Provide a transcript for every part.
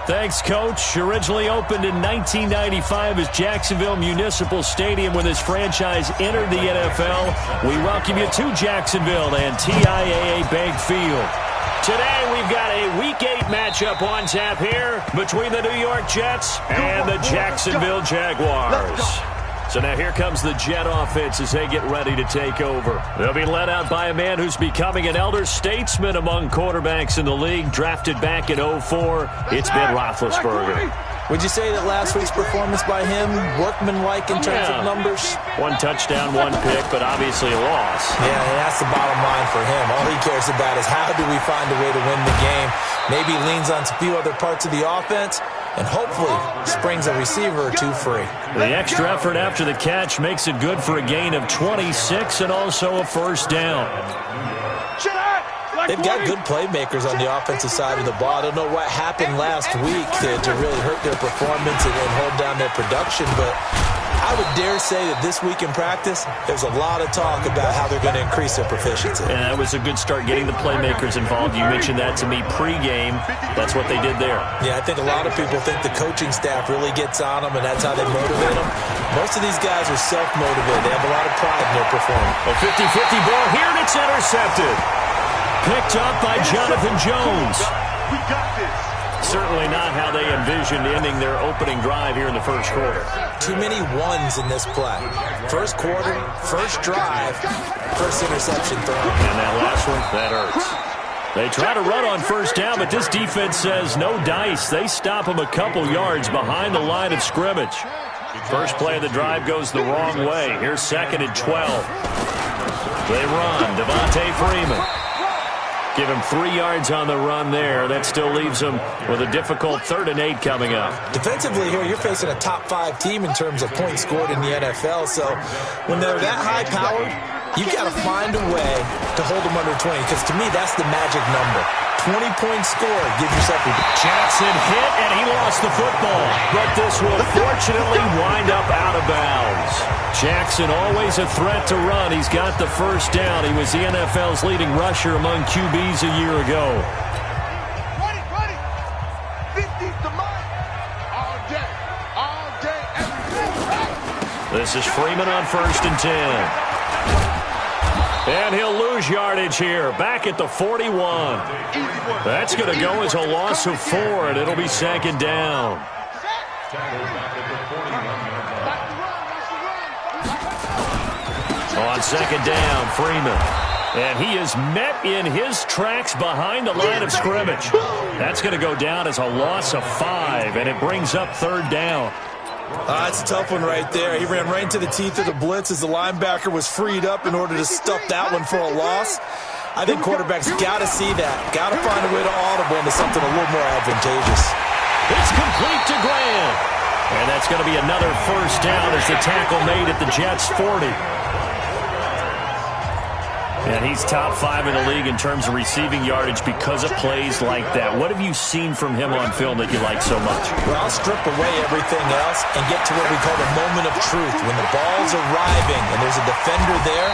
Thanks, Coach. Originally opened in 1995 as Jacksonville Municipal Stadium when this franchise entered the NFL. We welcome you to Jacksonville and TIAA Bank Field. Today we've got a Week 8 matchup on tap here between the New York Jets and the Jacksonville Jaguars. So now here comes the Jet offense as they get ready to take over. They'll be led out by a man who's becoming an elder statesman among quarterbacks in the league, drafted back in 2004. It's Ben Roethlisberger. Would you say that last week's performance by him, workmanlike in terms of numbers? 1 touchdown, 1 pick, but obviously a loss. Yeah, and that's the bottom line for him. All he cares about is how do we find a way to win the game. Maybe leans on a few other parts of the offense, and hopefully springs a receiver or two free. The extra effort after the catch makes it good for a gain of 26 and also a first down. They've got good playmakers on the offensive side of the ball. I don't know what happened last week to really hurt their performance and hold down their production, but I would dare say that this week in practice, there's a lot of talk about how they're going to increase their proficiency. And that was a good start getting the playmakers involved. You mentioned that to me pregame. That's what they did there. Yeah, I think a lot of people think the coaching staff really gets on them, and that's how they motivate them. Most of these guys are self-motivated. They have a lot of pride in their performance. A 50-50 ball here, and it's intercepted. Picked up by Jonathan Jones. We got this. Certainly not how they envisioned ending their opening drive here in the first quarter. Too many ones in this play. First quarter, first drive, first interception thrown. And that last one, that hurts. They try to run on first down, but this defense says no dice. They stop them a couple yards behind the line of scrimmage. First play of the drive goes the wrong way. Here's 2nd and 12. They run. Devontae Freeman. Give him 3 yards on the run there. That still leaves him with a difficult 3rd and 8 coming up. Defensively here, you're facing a top 5 team in terms of points scored in the NFL. So when they're that high-powered, you've got to find a way to hold them under 20. Because to me, that's the magic number. 20-point score gives yourself a... Jackson hit, and he lost the football. But this will fortunately wind up out of bounds. Jackson always a threat to run. He's got the first down. He was the NFL's leading rusher among QBs a year ago. Ready. 50's the mark. All day, every day. This is Freeman on 1st and 10. And he'll lose yardage here. Back at the 41. That's going to go as a loss of 4, and it'll be 2nd down. On 2nd down, Freeman. And he is met in his tracks behind the line of scrimmage. That's going to go down as a loss of 5, and it brings up 3rd down. That's a tough one right there. He ran right into the teeth of the blitz as the linebacker was freed up in order to stuff that one for a loss. I think quarterbacks got to see that. Got to find a way to audible into something a little more advantageous. It's complete to Graham. And that's going to be another first down as the tackle made at the Jets' 40. And he's top 5 in the league in terms of receiving yardage because of plays like that. What have you seen from him on film that you like so much? Well, I'll strip away everything else and get to what we call the moment of truth. When the ball's arriving and there's a defender there,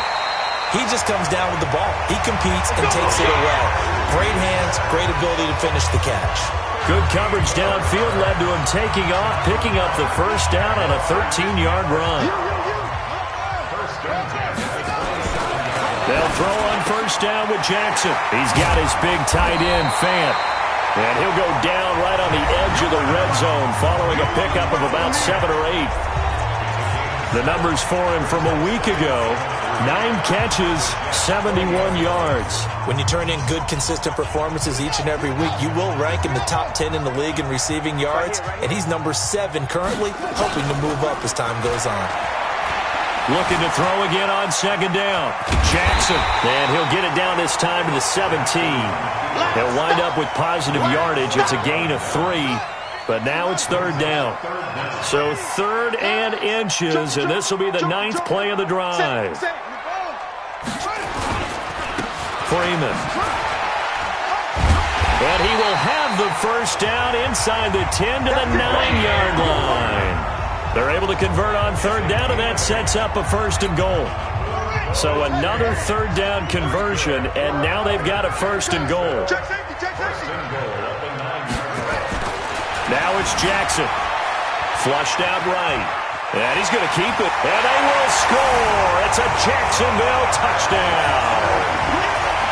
he just comes down with the ball. He competes and takes it away. Great hands, great ability to finish the catch. Good coverage downfield led to him taking off, picking up the first down on a 13-yard run. They'll throw on first down with Jackson. He's got his big tight end, Fant. And he'll go down right on the edge of the red zone following a pickup of about 7 or 8. The numbers for him from a week ago, 9 catches, 71 yards. When you turn in good, consistent performances each and every week, you will rank in the top 10 in the league in receiving yards. And he's number 7 currently, hoping to move up as time goes on. Looking to throw again on 2nd down. Jackson, and he'll get it down this time to the 17. He'll wind up with positive yardage. It's a gain of 3, but now it's 3rd down. So 3rd and inches, and this will be the 9th play of the drive. Freeman. And he will have the first down inside the 10 to the 9-yard line. They're able to convert on 3rd down, and that sets up a 1st and goal. So another 3rd down conversion, and now they've got a 1st and goal. Now it's Jackson. Flushed out right. And he's going to keep it. And they will score. It's a Jacksonville touchdown.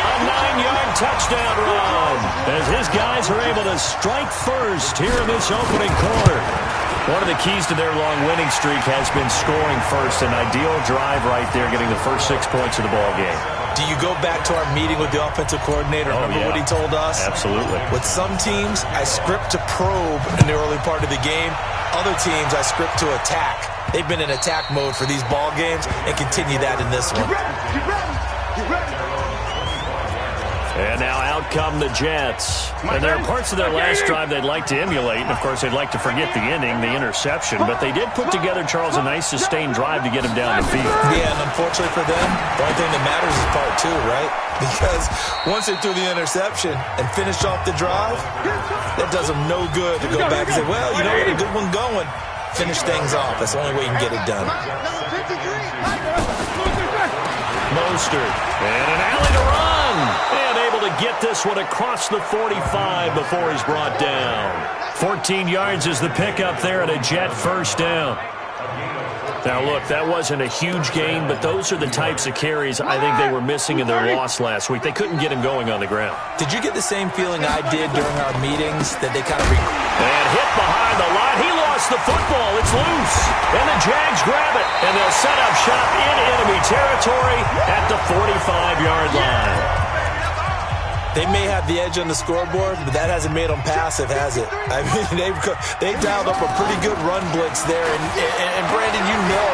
A 9-yard touchdown run as his guys are able to strike first here in this opening quarter. One of the keys to their long winning streak has been scoring first. An ideal drive right there, getting the first 6 points of the ball game. Do you go back to our meeting with the offensive coordinator? Remember what he told us? Absolutely. With some teams, I script to probe in the early part of the game. Other teams, I script to attack. They've been in attack mode for these ball games and continue that in this one. Get ready. Get ready. And now out come the Jets. And there are parts of their last drive they'd like to emulate. And, of course, they'd like to forget the ending, the interception. But they did put together, Charles, a nice sustained drive to get him down the field. Yeah, and unfortunately for them, the only thing that matters is part two, right? Because once they threw the interception and finished off the drive, that does them no good to go back and say, well, you know, we had a good one going. Finish things off. That's the only way you can get it done. Mostert. And an alley to run. And able to get this one across the 45 before he's brought down. 14 yards is the pickup there and a Jet first down. Now, look, that wasn't a huge gain, but those are the types of carries I think they were missing in their loss last week. They couldn't get him going on the ground. Did you get the same feeling I did during our meetings that they kind of... And hit behind the line. He lost the football. It's loose. And the Jags grab it. And they'll set up shop in enemy territory at the 45-yard line. They may have the edge on the scoreboard, but that hasn't made them passive, has it? I mean, they've dialed up a pretty good run blitz there. And Brandon, you know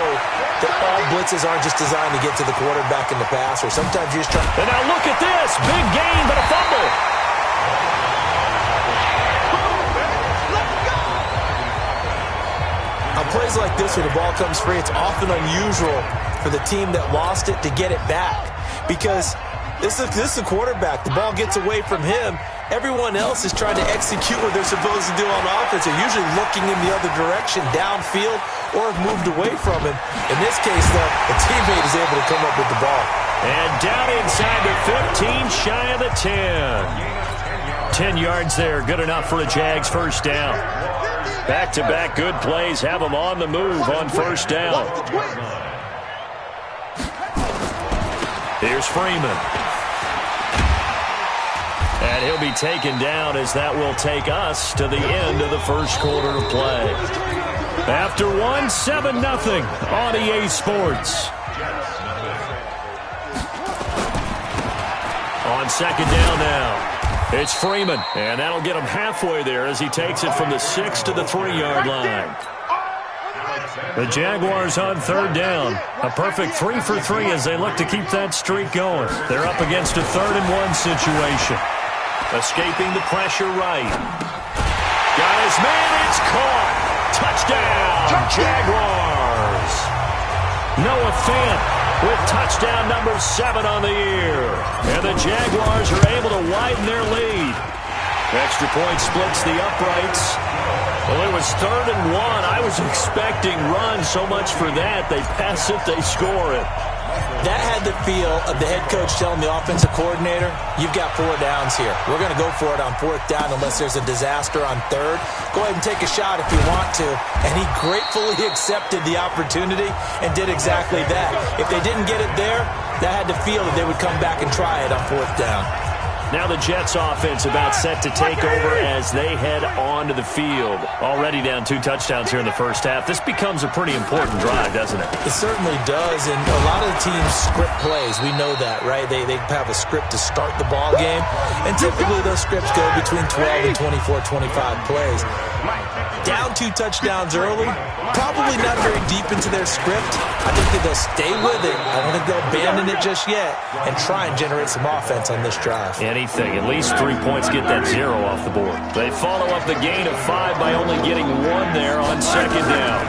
that all blitzes aren't just designed to get to the quarterback in the passer. Sometimes you just try. And now look at this. Big gain, but a fumble. On plays like this where the ball comes free, it's often unusual for the team that lost it to get it back. Because this is the quarterback. The ball gets away from him. Everyone else is trying to execute what they're supposed to do on offense. They're usually looking in the other direction, downfield, or have moved away from him. In this case, though, the teammate is able to come up with the ball. And down inside the 15, shy of the 10. 10 yards there, good enough for a Jags first down. Back-to-back good plays have them on the move on first down. Here's Freeman. And he'll be taken down as that will take us to the end of the first quarter of play. After one, 7-0 on EA Sports. On second down now, it's Freeman. And that'll get him halfway there as he takes it from the 6 to the 3-yard line. The Jaguars on third down. A perfect 3 for 3 as they look to keep that streak going. They're up against a 3rd-and-1 situation. Escaping the pressure right. Got his man, it's caught. Touchdown, Jaguars. Noah Fant with touchdown number 7 on the year. And the Jaguars are able to widen their lead. Extra point splits the uprights. Well, it was 3rd-and-1. I was expecting run, so much for that. They pass it, they score it. That had the feel of the head coach telling the offensive coordinator, you've got 4 downs here. We're going to go for it on 4th down unless there's a disaster on 3rd. Go ahead and take a shot if you want to. And he gratefully accepted the opportunity and did exactly that. If they didn't get it there, that had the feel that they would come back and try it on 4th down. Now the Jets offense about set to take over as they head onto the field. Already down 2 touchdowns here in the first half. This becomes a pretty important drive, doesn't it? It certainly does, and a lot of the teams script plays. We know that, right? They have a script to start the ball game, and typically those scripts go between 12 and 24, 25 plays. Down 2 touchdowns early, probably not very deep into their script. I think that they'll stay with it. I don't think they'll abandon it just yet and try and generate some offense on this drive. Anything. At least 3 points get that 0 off the board. They follow up the gain of 5 by only getting 1 there on second down.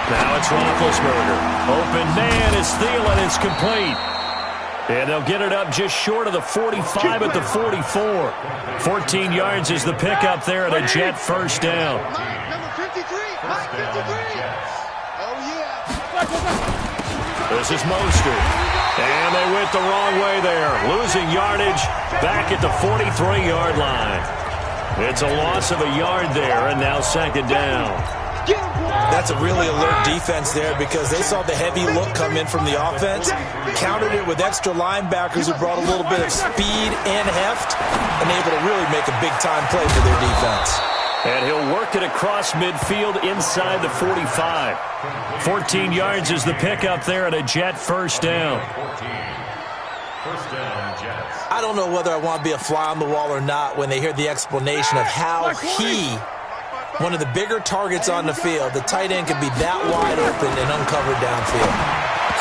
Now it's Roethlisberger. Open man is Thielen. It's complete. And they'll get it up just short of the 45 at the 44. 14 yards is the pickup there at a Jet first down. Number 53. Mike 53. Oh, yeah. This is Mostert. And they went the wrong way there. Losing yardage back at the 43-yard line. It's a loss of a yard there, and now second down. That's a really alert defense there because they saw the heavy look come in from the offense, countered it with extra linebackers who brought a little bit of speed and heft, and able to really make a big-time play for their defense. And he'll work it across midfield inside the 45. 14 yards is the pickup there, and a Jet first down. I don't know whether I want to be a fly on the wall or not when they hear the explanation of how he, one of the bigger targets on the field, the tight end could be that wide open and uncovered downfield.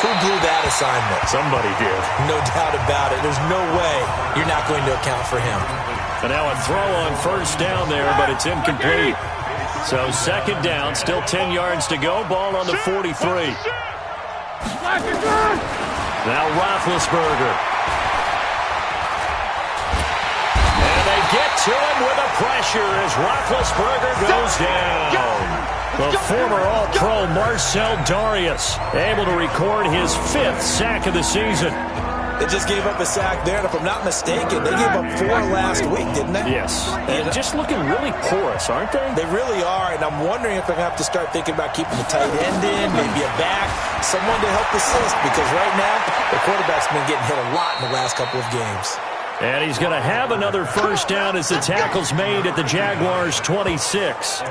Who blew that assignment? Somebody did. No doubt about it. There's no way you're not going to account for him. And now a throw on first down there, but it's incomplete. So second down, still 10 yards to go. Ball on the 43. Now Roethlisberger. And they get to him with a pressure as Roethlisberger goes down. The former All-Pro Marcel Darius able to record his 5th sack of the season. They just gave up a sack there, and if I'm not mistaken, they gave up 4 last week, didn't they? Yes. And just looking really porous, aren't they? They really are, and I'm wondering if they're going to have to start thinking about keeping the tight end in, maybe a back, someone to help assist, because right now, the quarterback's been getting hit a lot in the last couple of games. And he's going to have another first down as the tackle's made at the Jaguars' 26.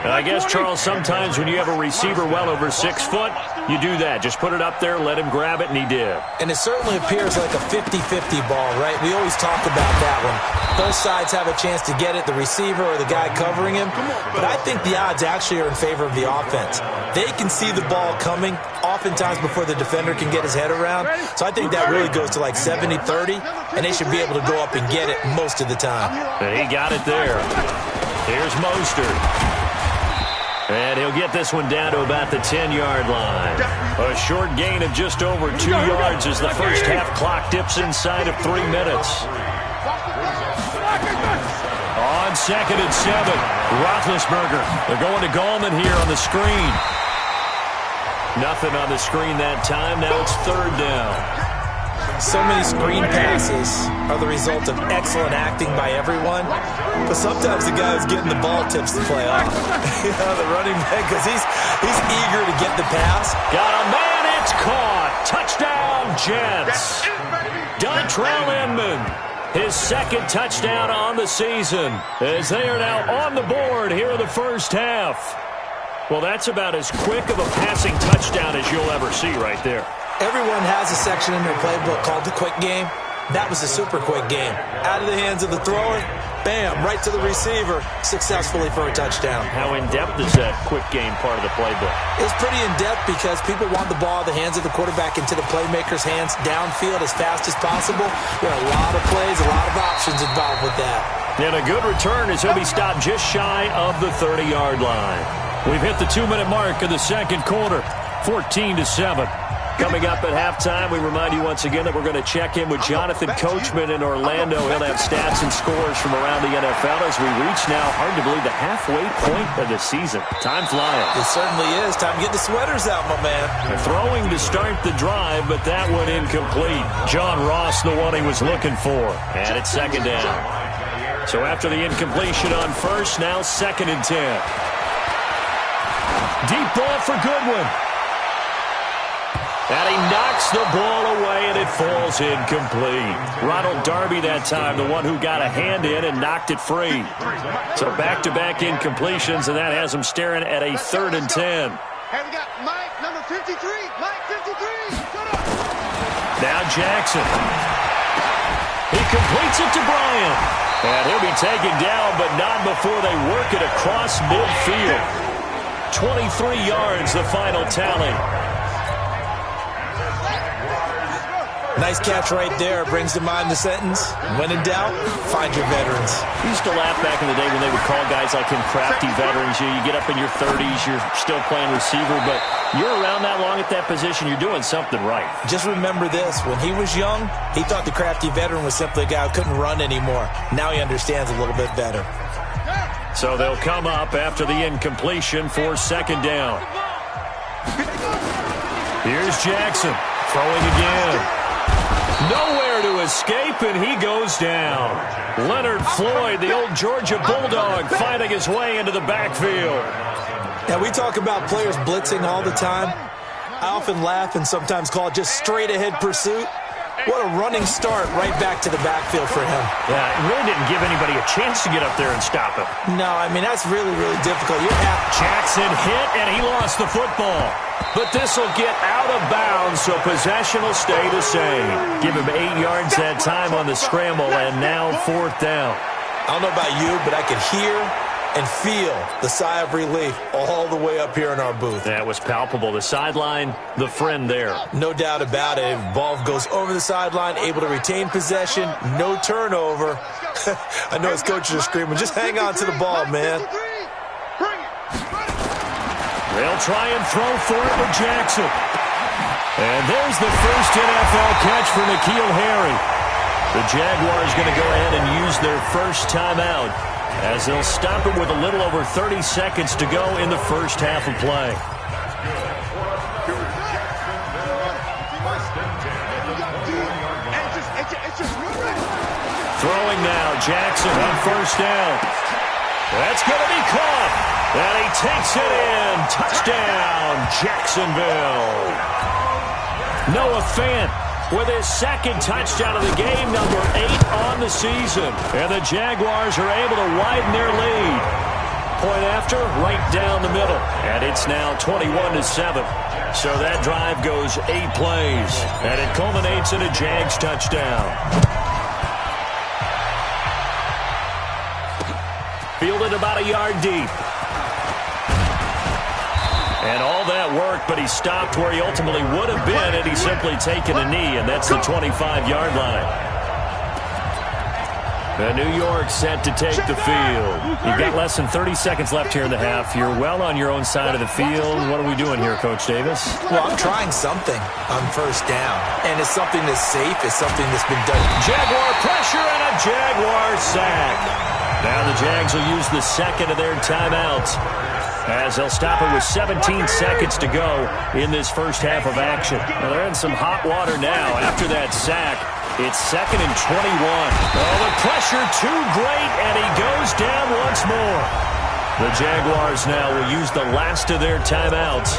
And I guess, Charles, sometimes when you have a receiver well over 6 foot, you do that. Just put it up there, let him grab it, and he did. And it certainly appears like a 50-50 ball, right? We always talk about that one. Both sides have a chance to get it, the receiver or the guy covering him. But I think the odds actually are in favor of the offense. They can see the ball coming oftentimes before the defender can get his head around. So I think that really goes to like 70-30, and they should be able to go up and get it most of the time. And he got it there. Here's Mostert. And he'll get this one down to about the 10-yard line. A short gain of just over 2 yards as the first half clock dips inside of 3 minutes. On 2nd and 7, Roethlisberger. They're going to Gallman here on the screen. Nothing on the screen that time. Now it's 3rd down. So many screen passes are the result of excellent acting by everyone, but sometimes the guy who's getting the ball tips the play off. The running back, because he's eager to get the pass. Got a man, it's caught. Touchdown, Jets. Dontrell Inman, his 2nd touchdown on the season, as they are now on the board here in the first half. Well, that's about as quick of a passing touchdown as you'll ever see right there. Everyone has a section in their playbook called the quick game. That was a super quick game. Out of the hands of the thrower, bam, right to the receiver, successfully for a touchdown. How in-depth is that quick game part of the playbook? It's pretty in-depth because people want the ball in the hands of the quarterback into the playmaker's hands downfield as fast as possible. There are a lot of plays, a lot of options involved with that. And a good return as he'll be stopped just shy of the 30-yard line. We've hit the 2-minute mark of the second quarter, 14-7. Coming up at halftime, we remind you once again that we're going to check in with Jonathan Coachman in Orlando. He'll have stats and scores from around the NFL as we reach now, hard to believe, the halfway point of the season. Time flying. It certainly is. Time to get the sweaters out, my man. Throwing to start the drive, but that one incomplete. John Ross, the one he was looking for. And it's 2nd down. So after the incompletion on first, now 2nd and 10. Deep ball for Goodwin. And he knocks the ball away, and it falls incomplete. Ronald Darby that time, the one who got a hand in and knocked it free. So back-to-back incompletions, and that has him staring at a 3rd and 10. Hey, we got Mike, number 53. Mike, 53. Shut up. Now Jackson. He completes it to Bryant. And he'll be taken down, but not before they work it across midfield. 23 yards, the final tally. Nice catch right there. Brings to mind the sentence, when in doubt, find your veterans. We used to laugh back in the day when they would call guys like him crafty veterans. You get up in your 30s, you're still playing receiver, but you're around that long at that position, you're doing something right. Just remember this. When he was young, he thought the crafty veteran was simply a guy who couldn't run anymore. Now he understands a little bit better. So they'll come up after the incompletion for 2nd down. Here's Jackson throwing again. Nowhere to escape, and he goes down. Leonard Floyd, the old Georgia Bulldog, finding his way into the backfield. Yeah, we talk about players blitzing all the time. I often laugh and sometimes call it just straight-ahead pursuit. What a running start right back to the backfield for him. Yeah, it really didn't give anybody a chance to get up there and stop him. No, I mean, that's really, really difficult. Jackson hit, and he lost the football. But this will get out of bounds, so possession will stay the same. Give him 8 yards that time on the scramble, and now 4th down. I don't know about you, but I could hear and feel the sigh of relief all the way up here in our booth. That was palpable. The sideline, the friend there. No doubt about it. Ball goes over the sideline, able to retain possession, no turnover. I know his coaches are screaming, just hang on to the ball, man. They'll try and throw for it with Jackson. And there's the first NFL catch for N'Keal Harry. The Jaguars going to go ahead and use their first timeout, as they'll stop it with a little over 30 seconds to go in the first half of play. Throwing now, Jackson on first down. That's going to be caught. And he takes it in. Touchdown, Jacksonville. Noah Fant with his second touchdown of the game, number 8 on the season. And the Jaguars are able to widen their lead. Point after, right down the middle. And it's now 21-7. So that drive goes 8 plays. And it culminates in a Jags touchdown. Fielded about a yard deep. And all that work, but he stopped where he ultimately would have been had he simply taken a knee, and that's the 25-yard line. And New York set to take the field. You've got less than 30 seconds left here in the half. You're well on your own side of the field. What are we doing here, Coach Davis? Well, I'm trying something on first down, and it's something that's safe. It's something that's been done. Jaguar pressure and a Jaguar sack. Now the Jags will use the second of their timeouts, as they'll stop it with 17 seconds to go in this first half of action. Well, they're in some hot water now after that sack. It's 2nd and 21. Oh, the pressure too great, and he goes down once more. The Jaguars now will use the last of their timeouts,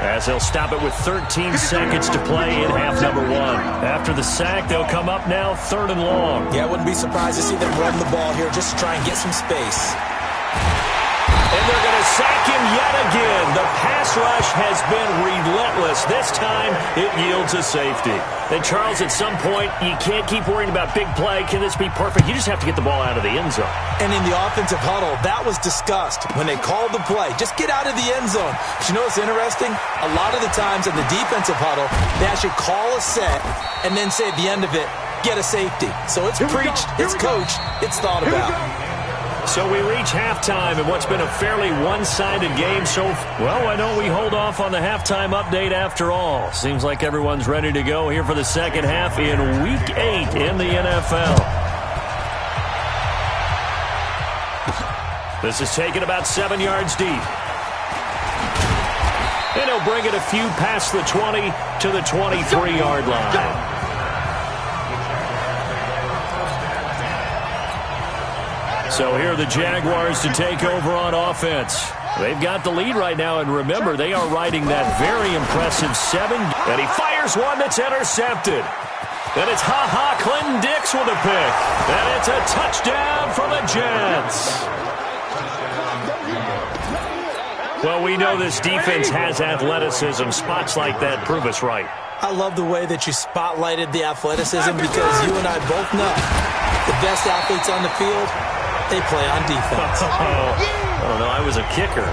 as they'll stop it with 13 seconds to play in half number 1. After the sack, they'll come up now 3rd and long. Yeah, I wouldn't be surprised to see them run the ball here just to try and get some space. And they're going to sack him yet again. The pass rush has been relentless. This time, it yields a safety. And, Charles, at some point, you can't keep worrying about big play. Can this be perfect? You just have to get the ball out of the end zone. And in the offensive huddle, that was discussed when they called the play. Just get out of the end zone. But you know what's interesting? A lot of the times in the defensive huddle, they actually call a set and then say at the end of it, get a safety. So it's preached, it's coached, it's thought about. So we reach halftime in what's been a fairly one-sided game. So, well, why don't we hold off on the halftime update after all? Seems like everyone's ready to go here for the second half in Week 8 in the NFL. This is taken about 7 yards deep. And he'll bring it a few past the 20 to the 23-yard line. So here are the Jaguars to take over on offense. They've got the lead right now, and remember, they are riding that very impressive 7. And he fires one that's intercepted. And it's Clinton Dix with a pick. And it's a touchdown for the Jets. Well, we know this defense has athleticism. Spots like that prove us right. I love the way that you spotlighted the athleticism, because you and I both know the best athletes on the field, they play on defense. I don't know. I was a kicker.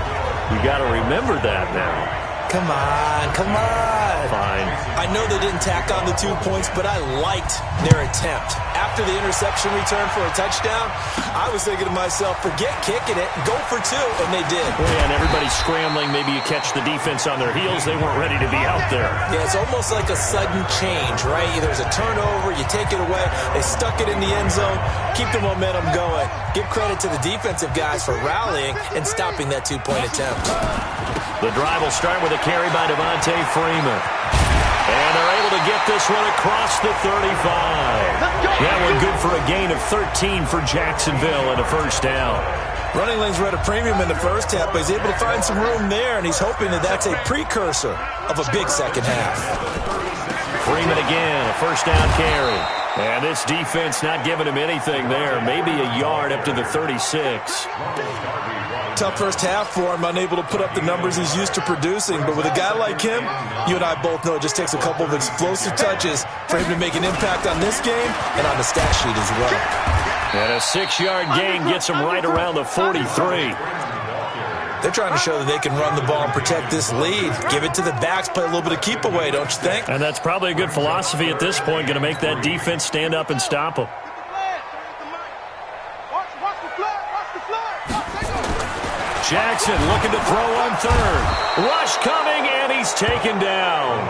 You got to remember that now. Come on, come on. Fine. I know they didn't tack on the 2 points, but I liked their attempt. After the interception return for a touchdown, I was thinking to myself, forget kicking it, go for 2, and they did. Well, yeah, and everybody's scrambling. Maybe you catch the defense on their heels. They weren't ready to be out there. Yeah, it's almost like a sudden change, right? There's a turnover, you take it away, they stuck it in the end zone, keep the momentum going. Give credit to the defensive guys for rallying and stopping that 2-point attempt. The drive will start with a carry by Devontae Freeman. And they're able to get this one across the 35. That one good for a gain of 13 for Jacksonville and a first down. Running lanes were at a premium in the first half, but he's able to find some room there, and he's hoping that that's a precursor of a big second half. Freeman again, a first down carry. And this defense not giving him anything there. Maybe a yard up to the 36. Tough first half for him, unable to put up the numbers he's used to producing. But with a guy like him, you and I both know it just takes a couple of explosive touches for him to make an impact on this game and on the stat sheet as well. And a 6-yard gain gets him right around the 43. They're trying to show that they can run the ball and protect this lead. Give it to the backs, play a little bit of keep away, don't you think? And that's probably a good philosophy at this point, going to make that defense stand up and stop them. Jackson looking to throw on third. Rush coming, and he's taken down.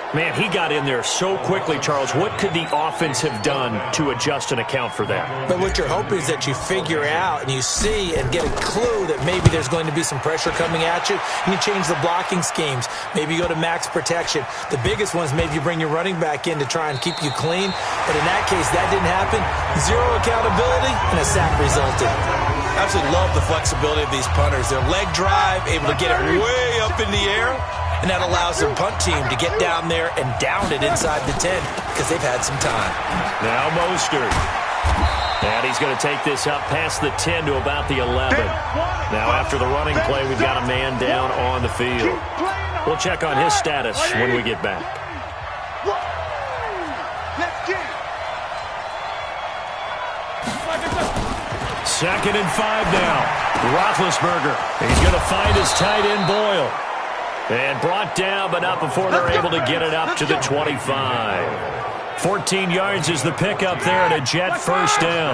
Man, he got in there so quickly, Charles. What could the offense have done to adjust and account for that? But what you're hoping is that you figure out and you see and get a clue that maybe there's going to be some pressure coming at you, and you change the blocking schemes. Maybe you go to max protection. The biggest one is maybe you bring your running back in to try and keep you clean. But in that case, that didn't happen. Zero accountability, and a sack resulted. I absolutely love the flexibility of these punters. Their leg drive, able to get it way up in the air. And that allows their punt team to get down there and down it inside the 10 because they've had some time. Now Mostert. And he's going to take this up past the 10 to about the 11. Now after the running play, we've got a man down on the field. We'll check on his status when we get back. Second and 5 now. Roethlisberger. He's going to find his tight end Boyle. And brought down, but not before they're able to get it up to the 25. 14 yards is the pickup there and a Jet first down.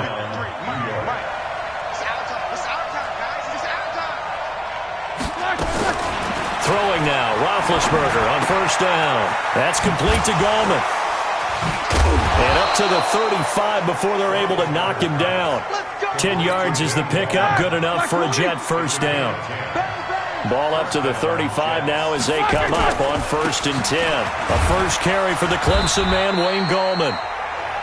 Throwing now, Roethlisberger on first down. That's complete to Gallman. And up to the 35 before they're able to knock him down. 10 yards is the pickup, good enough for a Jet first down. Ball up to the 35 now as they come up on 1st and 10. A first carry for the Clemson man, Wayne Gallman.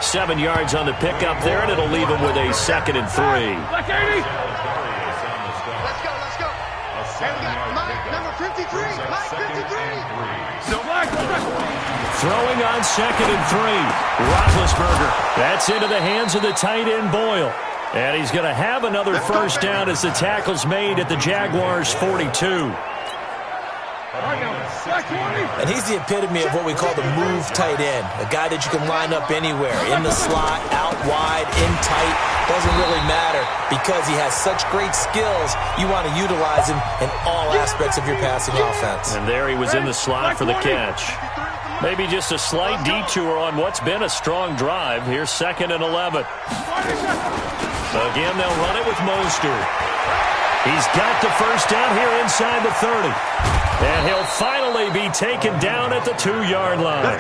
7 yards on the pickup there, and it'll leave him with a 2nd and 3. Let's go. And we got Mike, number 53. Mike, 53. Throwing on 2nd and 3. Roethlisberger. That's into the hands of the tight end Boyle. And he's going to have another first down as the tackle's made at the Jaguars' 42. And he's the epitome of what we call the move tight end. A guy that you can line up anywhere, in the slot, out wide, in tight. Doesn't really matter because he has such great skills. You want to utilize him in all aspects of your passing offense. And there he was in the slot for the catch. Maybe just a slight detour on what's been a strong drive. Here's 2nd and 11. Again, they'll run it with Mostert. He's got the first down here inside the 30. And he'll finally be taken down at the 2-yard line.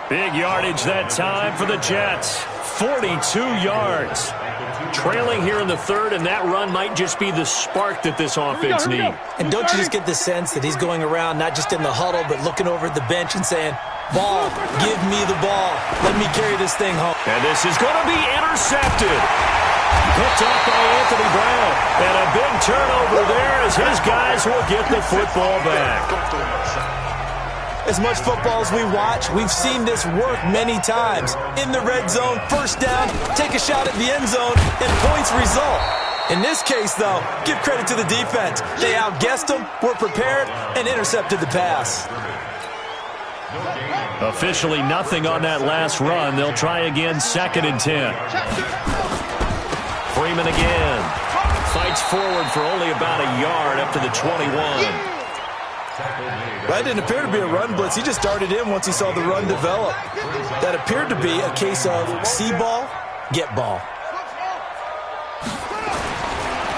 Big yardage that time for the Jets. 42 yards. Trailing here in the 3rd, and that run might just be the spark that this offense needs. And don't you just get the sense that he's going around not just in the huddle, but looking over at the bench and saying, ball, give me the ball. Let me carry this thing home. And this is going to be intercepted. Picked up by Anthony Brown. And a big turnover there as his guys will get the football back. As much football as we watch, we've seen this work many times. In the red zone, first down, take a shot at the end zone, and points result. In this case, though, give credit to the defense. They outguessed them, were prepared, and intercepted the pass. Officially nothing on that last run. They'll try again, 2nd and 10. Freeman again. Fights forward for only about a yard up to the 21. That didn't appear to be a run blitz. He just darted in once he saw the run develop. That appeared to be a case of see ball, get ball.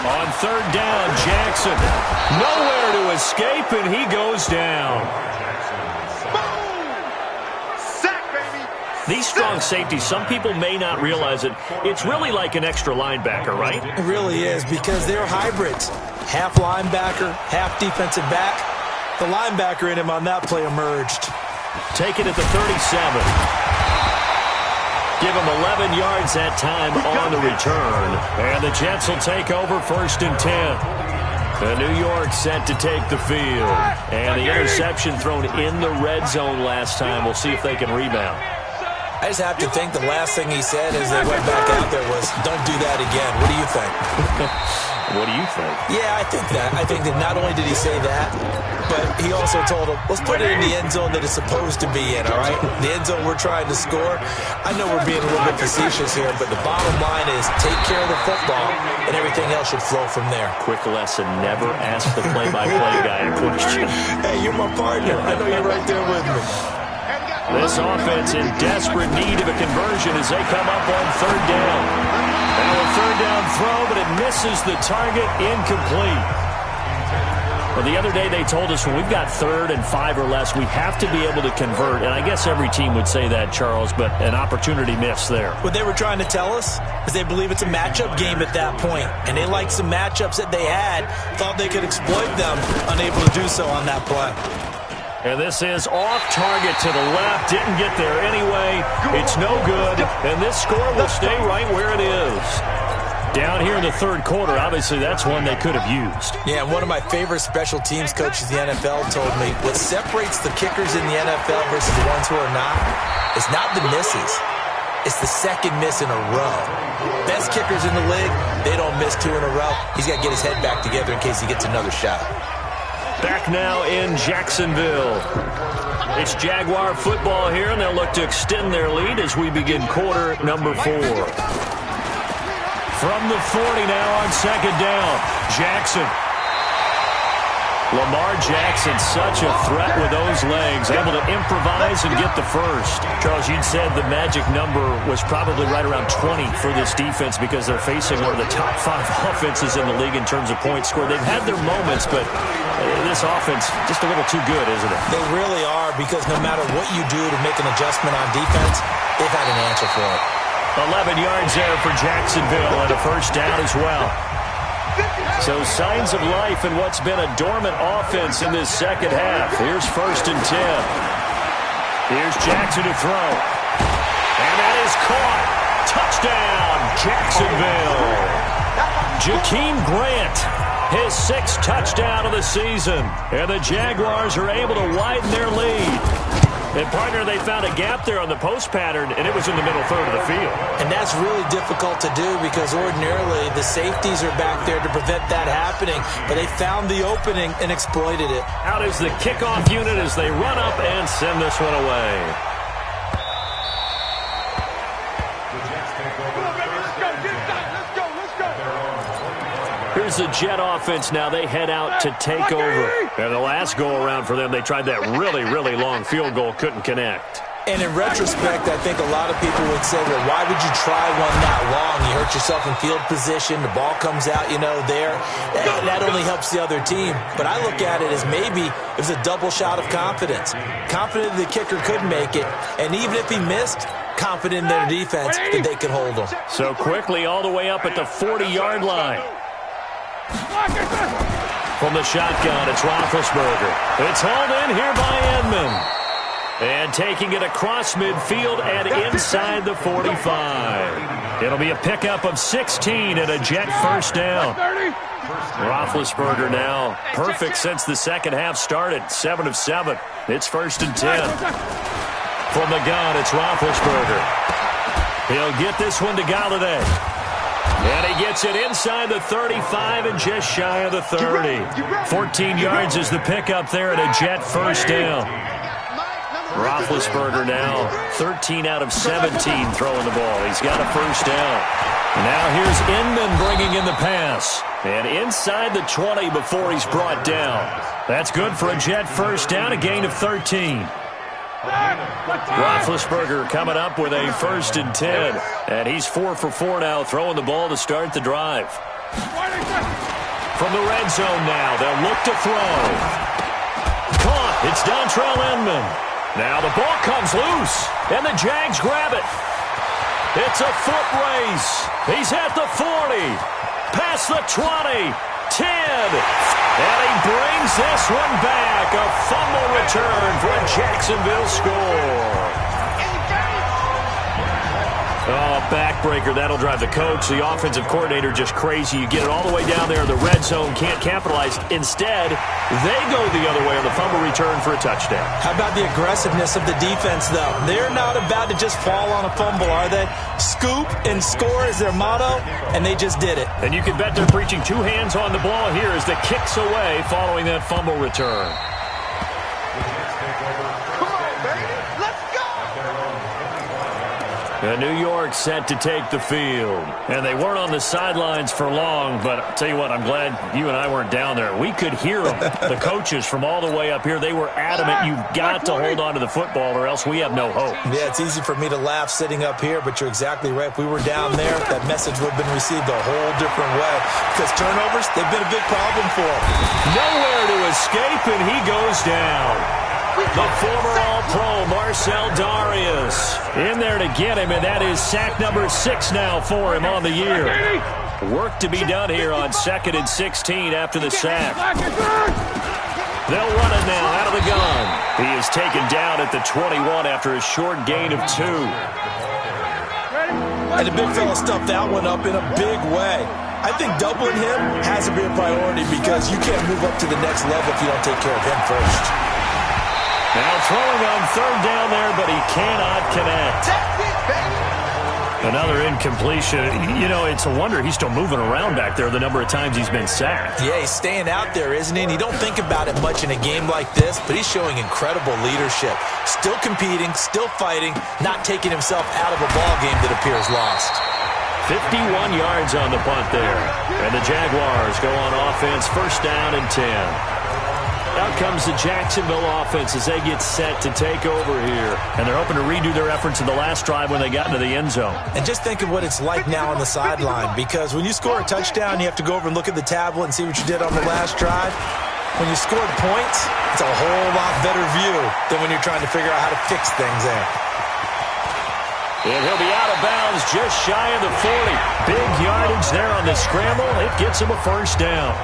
On 3rd down, Jackson. Nowhere to escape, and he goes down. These strong safeties, some people may not realize it. It's really like an extra linebacker, right? It really is because they're hybrids. Half linebacker, half defensive back. The linebacker in him on that play emerged. Take it at the 37. Give him 11 yards that time on the return. And the Jets will take over 1st and 10. New York set to take the field. And the interception thrown in the red zone last time. We'll see if they can rebound. I just have to think the last thing he said as they went back out there was, don't do that again. What do you think? What do you think? Yeah, I think that. I think that not only did he say that, but he also told him, let's put it in the end zone that it's supposed to be in, all right? The end zone we're trying to score. I know we're being a little bit facetious here, but the bottom line is take care of the football, and everything else should flow from there. Quick lesson, never ask the play-by-play guy a question. Hey, you're my partner. I know you're right there with me. This offense in desperate need of a conversion as they come up on 3rd down. Now a 3rd down throw, but it misses the target, incomplete. Well, the other day they told us when we've got 3rd and 5 or less, we have to be able to convert. And I guess every team would say that, Charles, but an opportunity missed there. What they were trying to tell us is they believe it's a matchup game at that point. And they liked some matchups that they had, thought they could exploit them, unable to do so on that play. And this is off target to the left. Didn't get there anyway. It's no good. And this score will stay right where it is. Down here in the 3rd quarter, obviously that's one they could have used. Yeah, one of my favorite special teams coaches in the NFL told me what separates the kickers in the NFL versus the ones who are not is not the misses. It's the second miss in a row. Best kickers in the league, they don't miss 2 in a row. He's got to get his head back together in case he gets another shot. Back now in Jacksonville. It's Jaguar football here, and they'll look to extend their lead as we begin quarter number 4. From the 40 now on 2nd down, Jackson. Lamar Jackson, such a threat with those legs, able to improvise and get the first. Charles, you'd said the magic number was probably right around 20 for this defense because they're facing one of the top 5 offenses in the league in terms of points scored. They've had their moments, but this offense just a little too good, isn't it? They really are, because no matter what you do to make an adjustment on defense, they've had an answer for it. 11 yards there for Jacksonville and a 1st down as well. So signs of life in what's been a dormant offense in this 2nd half. Here's 1st and 10. Here's Jackson to throw. And that is caught. Touchdown, Jacksonville. Jakeem Grant, his 6th touchdown of the season. And the Jaguars are able to widen their lead. And, partner, they found a gap there on the post pattern, and it was in the middle 3rd of the field. And that's really difficult to do because ordinarily the safeties are back there to prevent that happening. But they found the opening and exploited it. Out is the kickoff unit as they run up and send this one away. Here's the Jet offense now. They head out to take over. And the last go-around for them, they tried that really, really long field goal, couldn't connect. And in retrospect, I think a lot of people would say, well, why would you try one that long? You hurt yourself in field position. The ball comes out, there. That only helps the other team. But I look at it as maybe it was a double shot of confidence. Confident the kicker could make it. And even if he missed, confident in their defense that they could hold him. So quickly all the way up at the 40-yard line. From the shotgun, it's Roethlisberger. It's hauled in here by Edmond. And taking it across midfield and inside the 45. It'll be a pickup of 16 and a Jet 1st down. Roethlisberger now perfect since the 2nd half started. 7 of 7. It's 1st and 10. From the gun, it's Roethlisberger. He'll get this one to Galladay. And he gets it inside the 35 and just shy of the 30. 14 yards is the pickup there at a Jet 1st down. Roethlisberger now 13 out of 17 throwing the ball. He's got a 1st down. Now here's Inman bringing in the pass. And inside the 20 before he's brought down. That's good for a Jet 1st down, a gain of 13. Roethlisberger coming up with a 1st and 10. And he's 4 for 4 now, throwing the ball to start the drive. From the red zone now, they'll look to throw. Caught. It's Dontrell Inman. Now the ball comes loose, and the Jags grab it. It's a foot race. He's at the 40, past the 20, 10. And he brings this one back. A fumble return for a Jacksonville score. Oh, backbreaker. That'll drive the coach, the offensive coordinator, just crazy. You get it all the way down there in the red zone, can't capitalize. Instead, they go the other way on the fumble return for a touchdown. How about the aggressiveness of the defense, though? They're not about to just fall on a fumble, are they? Scoop and score is their motto, and they just did it. And you can bet they're preaching two hands on the ball here as the kick's away following that fumble return. And New York set to take the field. And they weren't on the sidelines for long, but I'll tell you what, I'm glad you and I weren't down there. We could hear them. The coaches from all the way up here, they were adamant, you've got to hold on to the football or else we have no hope. Yeah, it's easy for me to laugh sitting up here, but you're exactly right. If we were down there, that message would have been received a whole different way. Because turnovers, they've been a big problem for them. Nowhere to escape, and he goes down. The former All-Pro Marcel Darius in there to get him, and that is sack number 6 now for him on the year. Work to be done here on 2nd and 16 after the sack. They'll run it now out of the gun. He is taken down at the 21 after a short gain of 2. And the big fella stuffed that one up in a big way. I think doubling him has to be a priority because you can't move up to the next level if you don't take care of him first. Now throwing on 3rd down there, but he cannot connect. Another incompletion. You know, it's a wonder he's still moving around back there the number of times he's been sacked. Yeah, he's staying out there, isn't he? And you don't think about it much in a game like this, but he's showing incredible leadership. Still competing, still fighting, not taking himself out of a ball game that appears lost. 51 yards on the punt there. And the Jaguars go on offense, 1st down and 10. Out comes the Jacksonville offense as they get set to take over here. And they're hoping to redo their efforts in the last drive when they got into the end zone. And just think of what it's like now on the sideline, because when you score a touchdown, you have to go over and look at the tablet and see what you did on the last drive. When you scored points, it's a whole lot better view than when you're trying to figure out how to fix things there. And he'll be out of bounds just shy of the 40. Big yardage there on the scramble. It gets him a 1st down.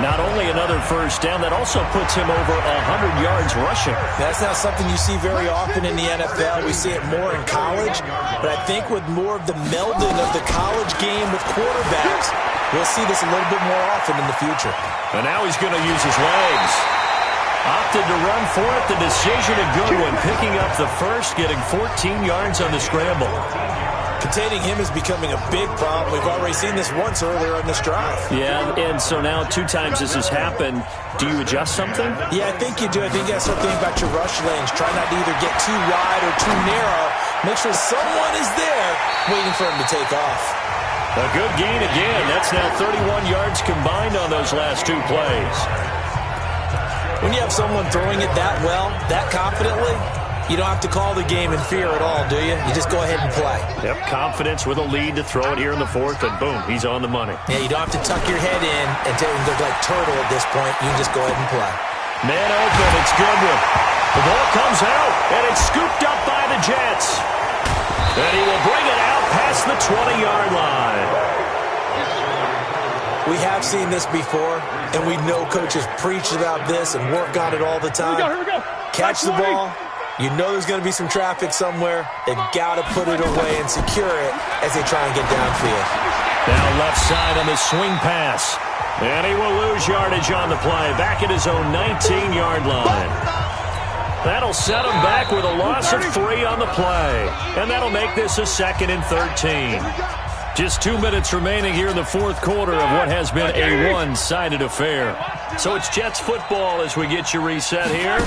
Not only another 1st down, that also puts him over 100 yards rushing. That's not something you see very often in the NFL. We see it more in college. But I think with more of the melding of the college game with quarterbacks, we'll see this a little bit more often in the future. And now he's going to use his legs. Opted to run for it. The decision a good one. Picking up the 1st, getting 14 yards on the scramble. Containing him is becoming a big problem. We've already seen this once earlier in this drive. Yeah, and so now 2 times this has happened. Do you adjust something? Yeah, I think you do. I think you got to start thinking about your rush lanes. Try not to either get too wide or too narrow. Make sure someone is there waiting for him to take off. A good gain again. That's now 31 yards combined on those last 2 plays. When you have someone throwing it that well, that confidently, you don't have to call the game in fear at all, do you? You just go ahead and play. Yep, confidence with a lead to throw it here in the 4th, and boom, he's on the money. Yeah, you don't have to tuck your head in and look like turtle at this point. You can just go ahead and play. Man open, it's Goodwin. The ball comes out, and it's scooped up by the Jets. And he will bring it out past the 20-yard line. We have seen this before, and we know coaches preach about this and work on it all the time. Here we go. Catch the ball. You know there's going to be some traffic somewhere. They've got to put it away and secure it as they try and get downfield. Now left side on the swing pass. And he will lose yardage on the play. Back at his own 19-yard line. That'll set him back with a loss of 3 on the play. And that'll make this a 2nd and 13. Just 2 minutes remaining here in the 4th quarter of what has been a one-sided affair. So it's Jets football as we get you reset here.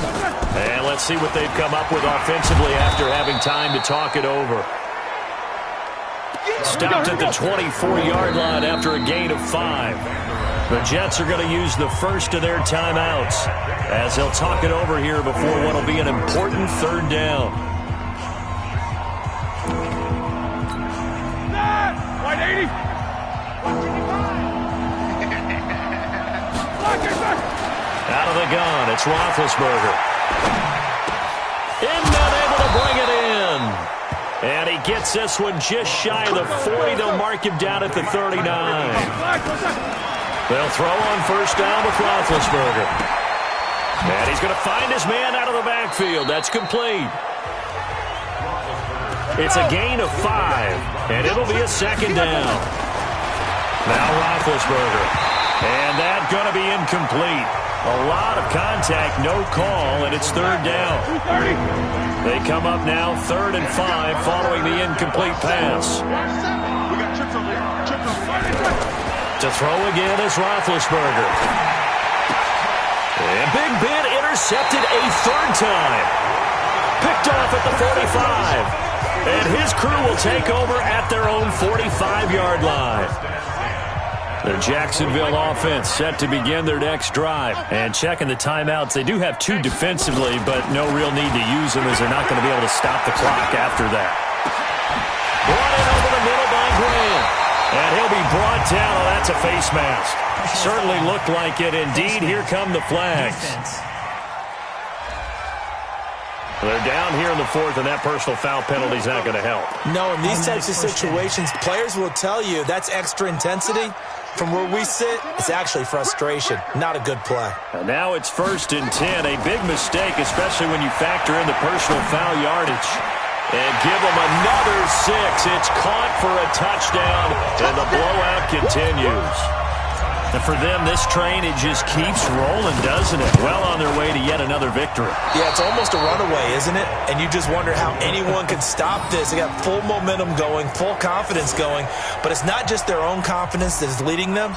And let's see what they've come up with offensively after having time to talk it over. Stopped at the 24-yard line after a gain of 5. The Jets are going to use the first of their timeouts as they'll talk it over here before what will be an important 3rd down. Wide 80. Out of the gun, it's Roethlisberger. Not able to bring it in. And he gets this one just shy of the 40. They'll mark him down at the 39. They'll throw on first down with Roethlisberger. And he's going to find his man out of the backfield. That's complete. It's a gain of 5, and it'll be a second down. Now Roethlisberger. And that's going to be incomplete. A lot of contact, no call, and it's third down. They come up now 3rd and 5 following the incomplete pass. To throw again is Roethlisberger. And Big Ben intercepted a 3rd time. Picked off at the 45. And his crew will take over at their own 45-yard line. The Jacksonville offense set to begin their next drive. And checking the timeouts, they do have 2 defensively, but no real need to use them as they're not going to be able to stop the clock after that. Brought in over the middle by Graham. And he'll be brought down. Oh, that's a face mask. Certainly looked like it. Indeed, here come the flags. They're down here in the 4th, and that personal foul penalty is not going to help. No, in these types of situations, players will tell you that's extra intensity. From where we sit, it's actually frustration. Not a good play. And now it's 1st and 10. A big mistake, especially when you factor in the personal foul yardage. And give them another 6. It's caught for a touchdown, and the blowout continues. And for them, this train, it just keeps rolling, doesn't it? Well on their way to yet another victory. Yeah, it's almost a runaway, isn't it? And you just wonder how anyone can stop this. They got full momentum going, full confidence going. But it's not just their own confidence that is leading them.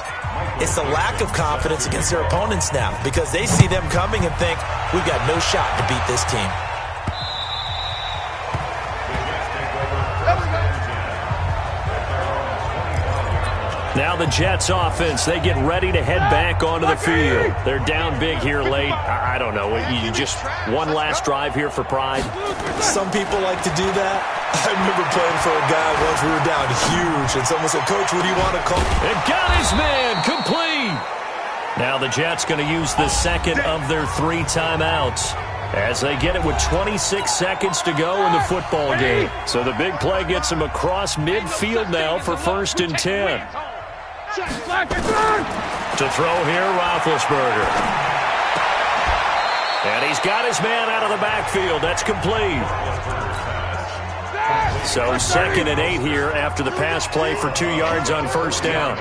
It's the lack of confidence against their opponents now, because they see them coming and think, we've got no shot to beat this team. Now the Jets offense, they get ready to head back onto the field. They're down big here late. I don't know. You just one last drive here for pride? Some people like to do that. I remember playing for a guy once. We were down huge, and someone said, Coach, what do you want to call? And got his man complete. Now the Jets going to use the second of their 3 timeouts as they get it with 26 seconds to go in the football game. So the big play gets them across midfield now for 1st and 10. To throw here, Roethlisberger. And he's got his man out of the backfield. That's complete. So 2nd and 8 here after the pass play for 2 yards on first down.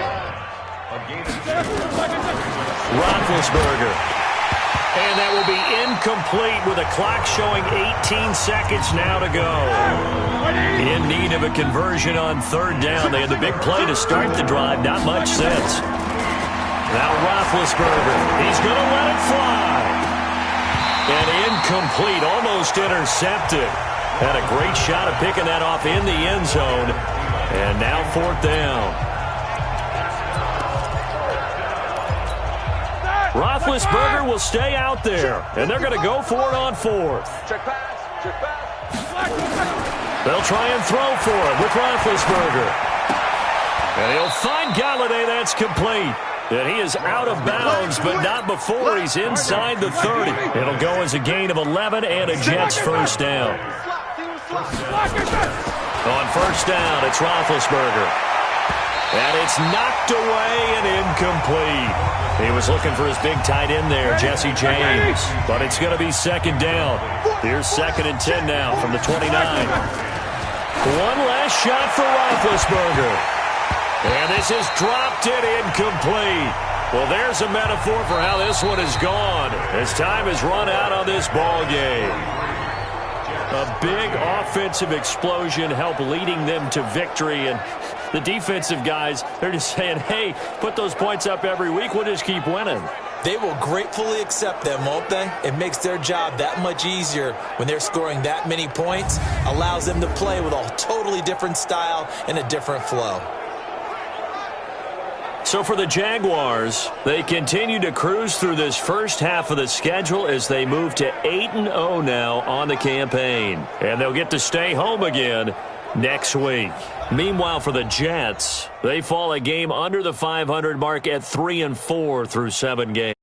Roethlisberger. And that will be incomplete with a clock showing 18 seconds now to go. In need of a conversion on 3rd down. They had the big play to start the drive. Not much sense. Now Roethlisberger. He's going to let it fly. And incomplete. Almost intercepted. Had a great shot of picking that off in the end zone. And now 4th down. Roethlisberger will stay out there, and they're going to go for it on 4th. Check pass. Check pass. They'll try and throw for it with Roethlisberger. And he'll find Galladay. That's complete. And he is out of bounds, but not before he's inside the 30. It'll go as a gain of 11 and a Jets first down. On first down, it's Roethlisberger. And it's knocked away and incomplete. He was looking for his big tight end there, Jesse James. But it's going to be 2nd down. Here's 2nd and 10 now from the 29. One last shot for Roethlisberger. And this is dropped it incomplete. Well, there's a metaphor for how this one is gone. As time has run out on this ball game. A big offensive explosion helped leading them to victory. And the defensive guys, they're just saying, hey, put those points up every week. We'll just keep winning. They will gratefully accept them, won't they? It makes their job that much easier when they're scoring that many points. Allows them to play with a totally different style and a different flow. So for the Jaguars, they continue to cruise through this first half of the schedule as they move to 8-0 now on the campaign. And they'll get to stay home again next week. Meanwhile, for the Jets, they fall a game under the 500 mark at 3-4 through 7 games.